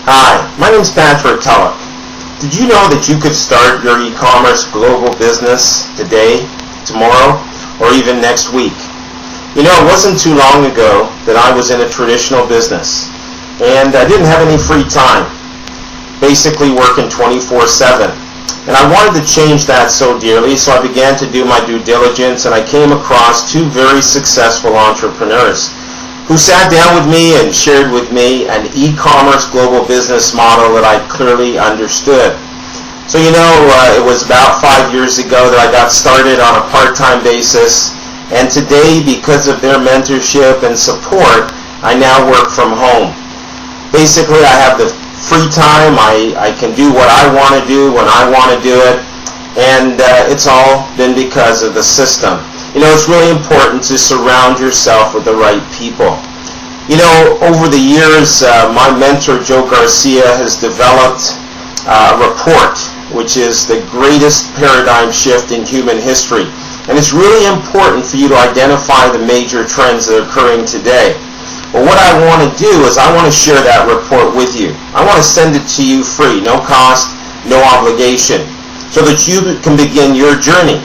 Hi, my name is Patrick Tulloch. Did you know that you could start your e-commerce global business today, tomorrow, or even next week? You know, it wasn't too long ago that I was in a traditional business, and I didn't have any free time, basically working 24/7. And I wanted to change that so dearly, so I began to do my due diligence, and I came across two very successful entrepreneurs who sat down with me and shared with me an e-commerce global business model that I clearly understood. So it was about 5 years ago that I got started on a part-time basis, and today, because of their mentorship and support, I now work from home. Basically, I have the free time. I can do what I want to do when I want to do it, and it's all been because of the system. It's really important to surround yourself with the right people. Over the years, my mentor, Joe Garcia, has developed a report, which is the greatest paradigm shift in human history. And it's really important for you to identify the major trends that are occurring today. But what I want to do is I want to share that report with you. I want to send it to you free, no cost, no obligation, so that you can begin your journey.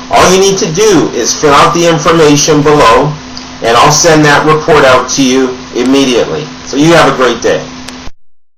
All you need to do is fill out the information below, and I'll send that report out to you immediately. So you have a great day.